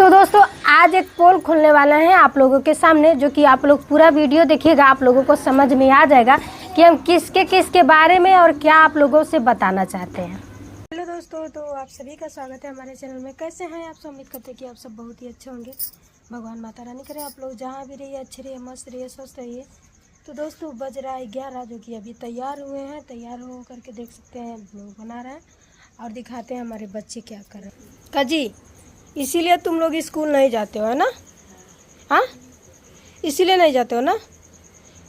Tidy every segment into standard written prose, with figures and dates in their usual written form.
तो दोस्तों आज एक पोल खोलने वाला है आप लोगों के सामने, जो कि आप लोग पूरा वीडियो देखिएगा, आप लोगों को समझ में आ जाएगा कि हम किसके बारे में और क्या आप लोगों से बताना चाहते हैं। हेलो दोस्तों, तो आप सभी का स्वागत है हमारे चैनल में। कैसे हैं आप सब? उम्मीद करते हैं कि आप सब बहुत ही अच्छे होंगे। भगवान माता रानी करे आप लोग जहाँ भी रहिए अच्छे रहिए, मस्त रहिए, स्वस्थ रहिए। तो दोस्तों बज रहा है 11, जो कि अभी तैयार हुए हैं। तैयार हो करके देख सकते हैं लोग बना रहे हैं और दिखाते हैं हमारे बच्चे क्या कर रहे हैं। काजी, इसीलिए तुम लोग स्कूल नहीं जाते हो, है ना? हाँ, इसीलिए नहीं जाते हो ना?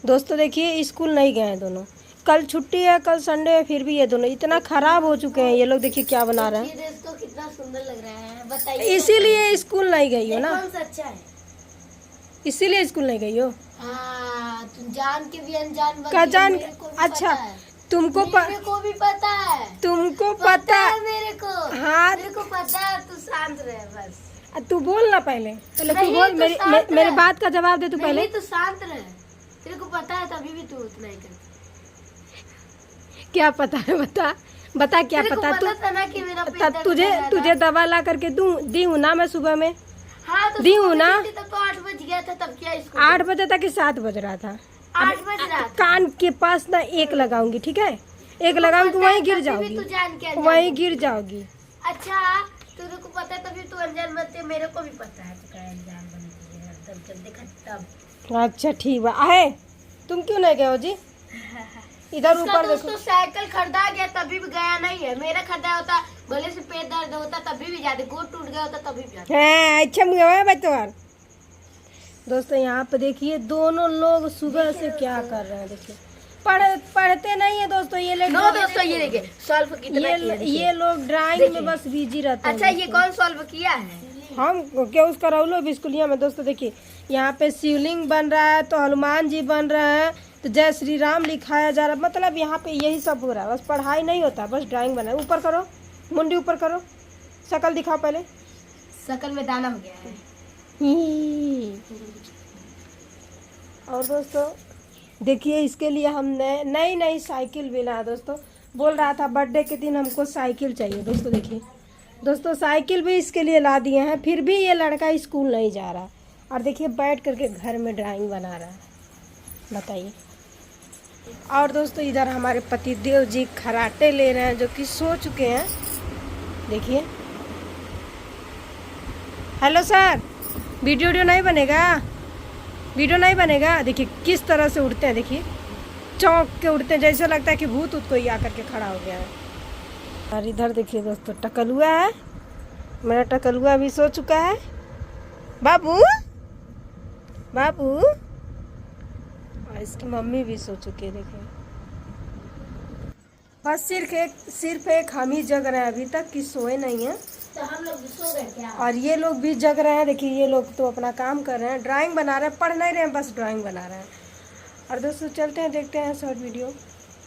दोस्तों देखिए, स्कूल नहीं गए हैं दोनों। कल छुट्टी है, कल संडे है, फिर भी ये दोनों इतना खराब हो चुके हैं। ये लोग देखिए क्या बना रहे हैं। दोस्तों कितना सुंदर लग रहा है, बताइए। इसीलिए स्कूल नहीं गई हो ना? कौन सा अच्छा है? इसीलिए स्कूल नहीं गई हो। हाँ, तुम जान के भी अनजान बन का गई। जान? मेरे को भी अच्छा, पता है। तुमको मेरे को भी पता है। तुमको पता है मेरे को। हाँ, मेरे को पता है। तू शांत रहे बस। तू बोल ना पहले तू नहीं, बोल। तू मेरी शांत मेरे रह। बात का जवाब दे तू पहले। नहीं, तू शांत रहे। तेरे को पता है तभी भी तू उतना ही करती। क्या पता है? बता क्या तेरे को पता? पता था ना कि मेरा पेट दर्द तुझे कर रहा तुझे था। दवा ला करके दी हूँ ना मैं सुबह में। हाँ, तो दी हूँ ना। तब तो 8 बज गया था, तब क्या स्कूल? 8 बजे था कि 7 बज रहा था? 8 बज रहा था। कान के पास ना एक लगाऊंगी, ठीक है? एक लगाऊंगी, वहीं गिर जाओगी, वहीं गिर जाओगी। अच्छा, तेरे को पता है तभी तू अनजान मत है। मेरे को भी पता है तू क्या अनजान बनती है। तब जब देखा तब। अच्छा ठीक है। तुम क्यों नहीं गए हो जी? इधर ऊपर देखो। तो साइकिल खरीदा गया तभी भी गया नहीं है। मेरा खरीदा होता, भले से पेट दर्द होता तभी भी जाते, गोड़ टूट गया होता तभी भी जाते। अच्छा मुझे भाई तुम्हार। दोस्तों यहाँ पे देखिए दोनों लोग सुबह से क्या कर रहे हैं। देखिए पढ़ते नहीं है दोस्तों ये लोग। दोस्तों ये देखिए सॉल्व कितना किया। ये लोग ड्राइंग में बस बिजी रहते हैं। अच्छा, ये कौन सॉल्व किया है? हम क्या उसका रौलो बिस्कुलिया में। दोस्तों देखिए यहाँ पे शिवलिंग बन रहा है, तो हनुमान जी बन रहे हैं, तो जय श्री राम लिखाया जा रहा है। मतलब यहाँ पे यही सब हो रहा है, बस पढ़ाई नहीं होता, बस ड्राइंग बना है। ऊपर करो, मुंडी ऊपर करो, शकल दिखाओ पहले। शकल में दाना हो गया है। और दोस्तों देखिए इसके लिए हमने नई साइकिल भी लाया। दोस्तों बोल रहा था बर्थडे के दिन हमको साइकिल चाहिए। दोस्तों देखिए, दोस्तों साइकिल भी इसके लिए ला दिए हैं, फिर भी ये लड़का स्कूल नहीं जा रहा। और देखिए बैठ करके घर में ड्राइंग बना रहा है, बताइए। और दोस्तों इधर हमारे पतिदेव जी खराटे ले रहे हैं, जो कि सो चुके हैं। देखिए, हेलो सर, वीडियो नहीं बनेगा? वीडियो नहीं बनेगा? देखिए किस तरह से उठते हैं। देखिए चौंक के उठते हैं, जैसे लगता है कि भूत उठ कोई आकर के खड़ा हो गया है। और इधर देखिए दोस्तों टकलुआ है, मेरा टकलुआ भी सो चुका है। बाबू बाबू, और इसकी मम्मी भी सो चुकी है। देखिए बस सिर्फ एक हम ही जग रहे हैं अभी तक, कि सोए नहीं हैं। तो हम लोग सो गए क्या? और ये लोग भी जग रहे हैं। देखिए ये लोग तो अपना काम कर रहे हैं, ड्राइंग बना रहे हैं, पढ़ नहीं रहे हैं, बस ड्राइंग बना रहे हैं। और दोस्तों चलते हैं, देखते हैं शॉर्ट वीडियो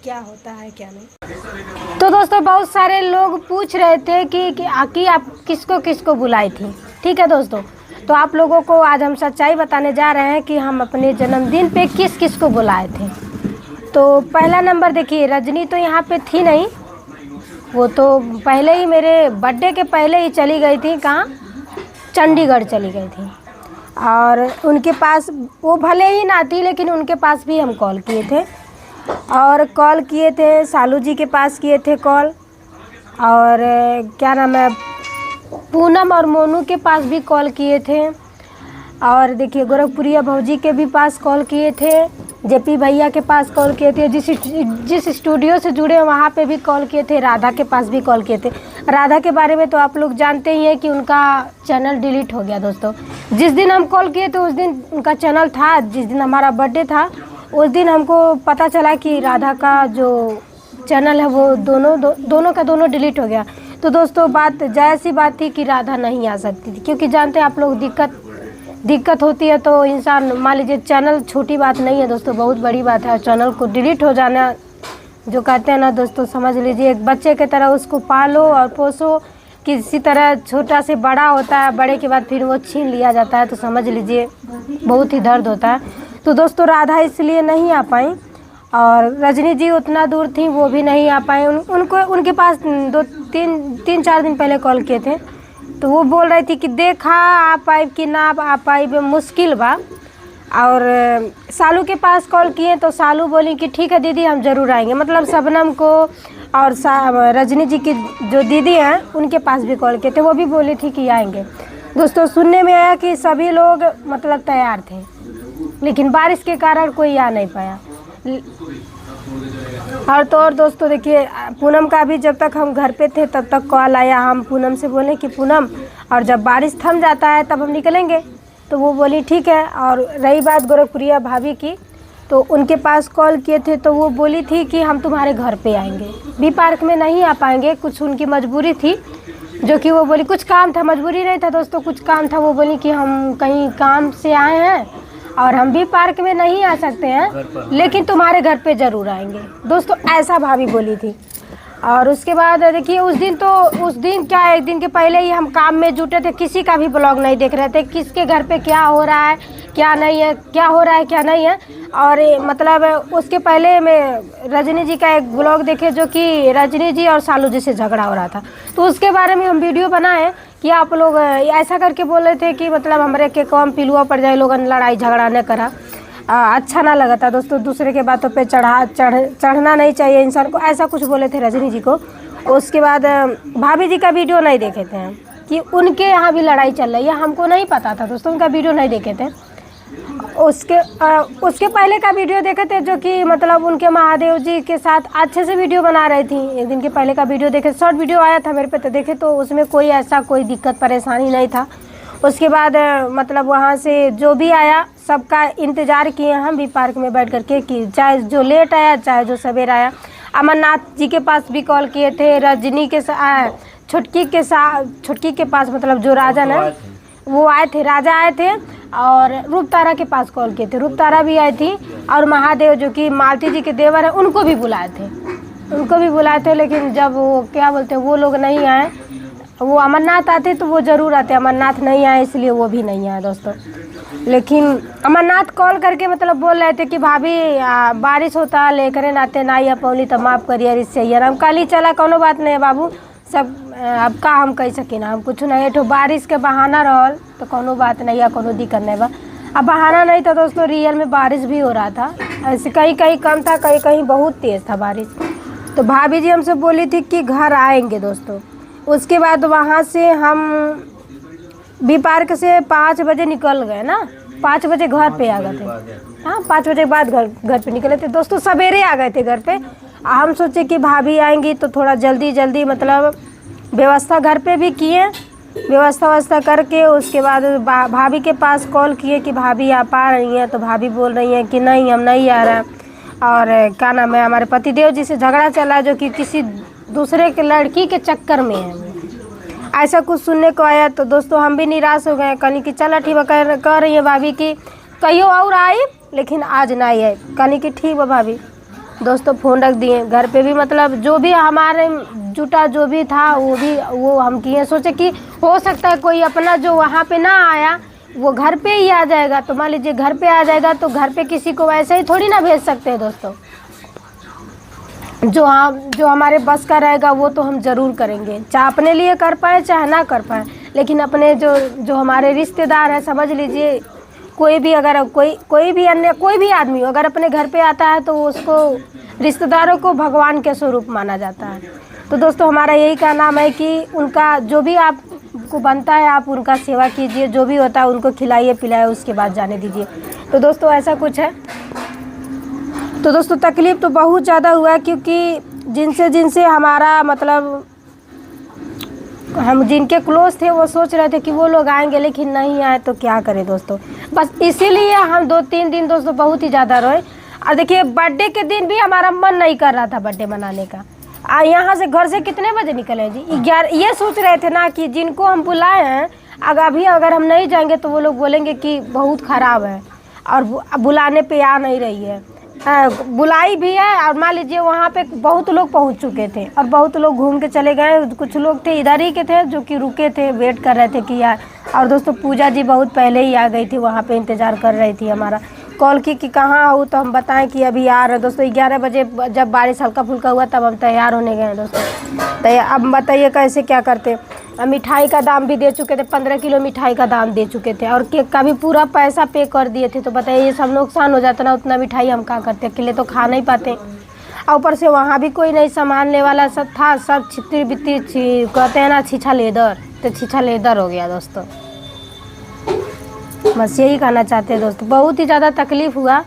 क्या होता है क्या नहीं। तो दोस्तों बहुत सारे लोग पूछ रहे थे कि आप किसको बुलाई थी। ठीक है दोस्तों, तो आप लोगों को आज हम सच्चाई बताने जा रहे हैं कि हम अपने जन्मदिन पे किस को बुलाए थे। तो पहला नंबर देखिए, रजनी तो यहाँ पे थी नहीं, वो तो पहले ही मेरे बर्थडे के पहले ही चली गई थी। कहाँ? चंडीगढ़ चली गई थी। और उनके पास वो भले ही ना थी, लेकिन उनके पास भी हम कॉल किए थे। और कॉल किए थे सालू जी के पास किए थे कॉल, और क्या नाम है, पूनम और मोनू के पास भी कॉल किए थे। और देखिए गोरखपुरिया भौजी के भी पास कॉल किए थे, जेपी भैया के पास कॉल किए थे, जिस स्टूडियो से जुड़े वहाँ पे भी कॉल किए थे, राधा के पास भी कॉल किए थे। राधा के बारे में तो आप लोग जानते ही हैं कि उनका चैनल डिलीट हो गया। दोस्तों जिस दिन हम कॉल किए थे उस दिन उनका चैनल था, जिस दिन हमारा बर्थडे था उस दिन हमको पता चला कि राधा का जो चैनल है वो दोनों का दोनों डिलीट हो गया। तो दोस्तों बात जायज़ बात थी कि राधा नहीं आ सकती थी, क्योंकि जानते हैं आप लोग दिक्कत होती है तो इंसान, मान लीजिए चैनल छोटी बात नहीं है दोस्तों, बहुत बड़ी बात है। चैनल को डिलीट हो जाना, जो कहते हैं ना दोस्तों, समझ लीजिए एक बच्चे की तरह उसको पालो और पोसो, किसी तरह छोटा से बड़ा होता है, बड़े के बाद फिर वो छीन लिया जाता है, तो समझ लीजिए बहुत ही दर्द होता है। तो दोस्तों राधा इसलिए नहीं आ पाई, और रजनी जी उतना दूर थी, वो भी नहीं आ पाए। उनके पास 3-4 दिन पहले कॉल किए थे, तो वो बोल रही थी कि देखा आप पाइब कि ना आप पाइब मुश्किल बा। और सालू के पास कॉल किए तो सालू बोली कि ठीक है दीदी हम ज़रूर आएंगे। मतलब शबनम को और रजनी जी की जो दीदी हैं उनके पास भी कॉल किए थे, वो भी बोली थी कि आएंगे। दोस्तों सुनने में आया कि सभी लोग मतलब तैयार थे, लेकिन बारिश के कारण कोई आ नहीं पाया। और तो और दोस्तों देखिए, पूनम का भी जब तक हम घर पे थे तब तक कॉल आया। हम पूनम से बोले कि पूनम, और जब बारिश थम जाता है तब हम निकलेंगे। तो वो बोली ठीक है। और रही बात गोरखपुरिया भाभी की, तो उनके पास कॉल किए थे तो वो बोली थी कि हम तुम्हारे घर पे आएंगे। बी पार्क में नहीं आ पाएंगे, कुछ उनकी मजबूरी थी, जो कि वो बोली कुछ काम था, मजबूरी नहीं था दोस्तों, कुछ काम था। वो बोली कि हम कहीं काम से आए हैं और हम भी पार्क में नहीं आ सकते हैं, लेकिन तुम्हारे घर पे ज़रूर आएंगे। दोस्तों ऐसा भाभी बोली थी। और उसके बाद देखिए उस दिन क्या है, एक दिन के पहले ही हम काम में जुटे थे, किसी का भी ब्लॉग नहीं देख रहे थे, किसके घर पे क्या हो रहा है क्या नहीं है, क्या हो रहा है क्या नहीं है। और मतलब उसके पहले मैं रजनी जी का एक ब्लॉग देखे जो कि रजनी जी और सालू जी से झगड़ा हो रहा था, तो उसके बारे में हम वीडियो बनाए कि आप लोग ऐसा करके बोल रहे थे कि मतलब हमारे के कम पिलुआ पड़ जाए, लोगों ने लड़ाई झगड़ा न करा। अच्छा ना लगा था दोस्तों, दूसरे के बातों पे चढ़ना नहीं चाहिए इंसान को, ऐसा कुछ बोले थे रजनी जी को। उसके बाद भाभी जी का वीडियो नहीं देखे थे हम कि उनके यहाँ भी लड़ाई चल रही है, हमको नहीं पता था दोस्तों, उनका वीडियो नहीं देखे थे। उसके पहले का वीडियो देखे थे जो कि मतलब उनके महादेव जी के साथ अच्छे से वीडियो बना रही थी। एक दिन के पहले का वीडियो देखे, शॉर्ट वीडियो आया था मेरे पे, तो देखे तो उसमें कोई ऐसा कोई दिक्कत परेशानी नहीं था। उसके बाद मतलब वहाँ से जो भी आया सबका इंतज़ार किए हम भी पार्क में बैठ करके, कि चाहे जो लेट आया चाहे जो सवेर आया। अमरनाथ जी के पास भी कॉल किए थे, रजनी के छुटकी के पास, मतलब जो राजा ना वो आए थे, राजा आए थे। और रूप तारा के पास कॉल किए थे, रूप तारा भी आई थी। और महादेव जो कि मालती जी के देवर हैं उनको भी बुलाए थे, लेकिन जब वो क्या बोलते हैं वो लोग नहीं आए। वो अमरनाथ आते तो वो ज़रूर आते, अमरनाथ नहीं आए इसलिए वो भी नहीं आए दोस्तों। लेकिन अमरनाथ कॉल करके मतलब बोल रहे थे कि भाभी बारिश होता लेकर नाते ना या पौली तो माफ़ करिए इससे यार, हम कल ही चला, कोनो बात नहीं है बाबू, सब अब का हम कह सकी ना, हम कुछ नहीं, तो बारिश के बहाना रहल तो कोनो बात नहीं है, कोनो दिक्कत नहीं बा। अब बहाना नहीं था दोस्तों, रियल में बारिश भी हो रहा था, ऐसे कहीं कहीं कम था, कहीं कहीं बहुत तेज़ था बारिश। तो भाभी जी हमसे बोली थी कि घर आएंगे दोस्तों। उसके बाद वहाँ से हम बी पार्क से 5 बजे निकल गए ना, 5 बजे घर पे आ गए थे। हाँ 5 बजे के बाद घर पे निकले थे दोस्तों, सवेरे आ गए थे घर पे। हम सोचे कि भाभी आएंगी तो थोड़ा जल्दी मतलब व्यवस्था घर पे भी किए, व्यवस्था करके उसके बाद भाभी के पास कॉल किए कि भाभी आप आ रही हैं, तो भाभी बोल रही हैं कि नहीं हम नहीं आ रहे। और क्या नाम है, हमारे पतिदेव जी से झगड़ा चला जो कि किसी दूसरे के लड़की के चक्कर में है, ऐसा कुछ सुनने को आया। तो दोस्तों हम भी निराश हो गए, कहीं कि चलो ठीक है, कह रही है भाभी कि कहियो और आई लेकिन आज नहीं है, कहीं कि ठीक है भाभी। दोस्तों फ़ोन रख दिए, घर पे भी मतलब जो भी हमारे जुटा जो भी था वो हम किए, सोचे कि हो सकता है कोई अपना जो वहाँ पे ना आया वो घर पे ही आ जाएगा। तो मान लीजिए घर पे आ जाएगा तो घर पे किसी को वैसे ही थोड़ी ना भेज सकते हैं दोस्तों, जो हमारे बस का रहेगा वो तो हम ज़रूर करेंगे, चाहे अपने लिए कर पाए चाहे ना कर पाए। लेकिन अपने जो हमारे रिश्तेदार हैं, समझ लीजिए कोई भी अगर कोई भी अन्य कोई भी आदमी अगर अपने घर पे आता है तो उसको रिश्तेदारों को भगवान के स्वरूप माना जाता है। तो दोस्तों हमारा यही का नाम है कि उनका जो भी आपको बनता है आप उनका सेवा कीजिए, जो भी होता है उनको खिलाइए पिलाइए, उसके बाद जाने दीजिए। तो दोस्तों ऐसा कुछ है। तो दोस्तों तकलीफ़ तो बहुत ज़्यादा हुआ है, क्योंकि जिनसे हमारा मतलब हम जिनके क्लोज थे वो सोच रहे थे कि वो लोग आएंगे, लेकिन नहीं आए तो क्या करें दोस्तों। बस इसीलिए हम 2-3 दिन दोस्तों बहुत ही ज़्यादा रोए। और देखिए बर्थडे के दिन भी हमारा मन नहीं कर रहा था बर्थडे मनाने का। यहाँ से घर से कितने बजे निकले जी, 11। ये सोच रहे थे ना कि जिनको हम बुलाए हैं अगर हम नहीं जाएंगे तो वो लोग बोलेंगे कि बहुत ख़राब है और बुलाने पे आ नहीं रही है। बुलाई भी है और मान लीजिए वहाँ पे बहुत लोग पहुँच चुके थे और बहुत लोग घूम के चले गए, कुछ लोग थे इधर ही के थे जो कि रुके थे, वेट कर रहे थे कि यार। और दोस्तों पूजा जी बहुत पहले ही आ गई थी, वहाँ पे इंतज़ार कर रही थी हमारा। कॉल की कि कहाँ हो, तो हम बताएं कि अभी आ रहे दोस्तों। 11 बजे जब बारिश हल्का फुल्का हुआ तब हम तैयार होने गए दोस्तों। तो अब बताइए कैसे क्या करते। और मिठाई का दाम भी दे चुके थे, 15 किलो मिठाई का दाम दे चुके थे और केक का भी पूरा पैसा पे कर दिए थे। तो बताइए ये सब नुकसान हो जाता ना, उतना मिठाई हम क्या करते, अकेले तो खा नहीं पाते। और ऊपर से वहाँ भी कोई नहीं संभालने वाला सब था, सब छितर बितर कहते हैं ना छीछा लेदर, तो छीछा लेदर हो गया दोस्तों। बस यही कहना चाहते हैं दोस्तों, बहुत ही ज़्यादा तकलीफ़ हुआ।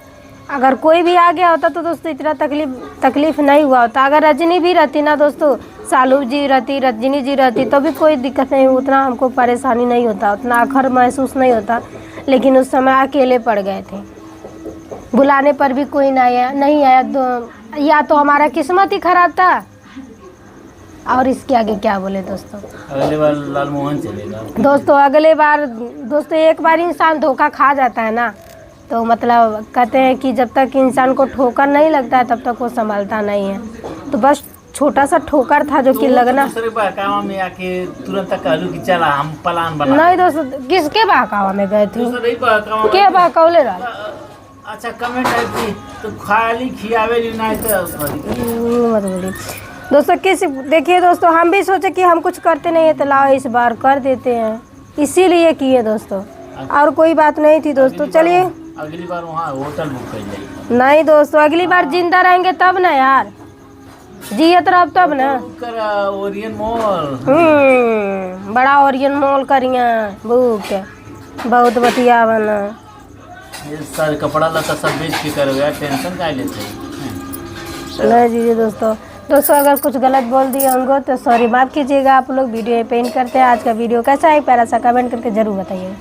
अगर कोई भी आ गया होता तो दोस्तों इतना तकलीफ़ नहीं हुआ होता। अगर रजनी भी रहती ना दोस्तों, सालू जी रहती, रजनी जी रहती, तो भी कोई दिक्कत नहीं, उतना हमको परेशानी नहीं होता, उतना आखर महसूस नहीं होता। लेकिन उस समय अकेले पड़ गए थे, बुलाने पर भी कोई नहीं आया। या तो हमारा किस्मत ही खराब था, और इसके आगे क्या बोले दोस्तों। अगले बार लालमोहन चलेगा दोस्तों। अगले बार दोस्तों एक बार इंसान धोखा खा जाता है ना, तो मतलब कहते हैं कि जब तक इंसान को ठोकर नहीं लगता है तब तक वो संभालता नहीं है। तो बस छोटा सा ठोकर था जो कि लगना। दूसरे बहकावा में आके तुरंत कहलू कि चला हम प्लान बना। नहीं दोस्तों, किसके बहकावा में गए थे, दूसरे बहकावा के बहकौले रहा। अच्छा कमेंट आई थी तो खाली खियावे नहीं तो मत बोलिए दोस्तों। देखिए दोस्तों, हम भी सोचे कि हम कुछ करते नहीं है तो लाओ इस बार कर देते हैं, इसीलिए किए दोस्तों, और कोई बात नहीं थी दोस्तों। चलिए अगली बार वहाँ होटल बुक कर जाएगी। नहीं दोस्तों, अगली बार जिंदा रहेंगे तब ना यार, जियत रह तब ना। ओरियन मॉल बड़ा ओरियन मॉल करिए बुक, बहुत बतिया बना। ये सारे कपड़ा लता सब बेच के करो यार, टेंशन का लेते नहीं जी दोस्तों। अगर कुछ गलत बोल दिए होंगे तो सॉरी, माफ़ कीजिएगा। आप लोग वीडियो पे एंड करते हैं। आज का वीडियो कैसा है प्यारा सा कमेंट करके ज़रूर बताइए।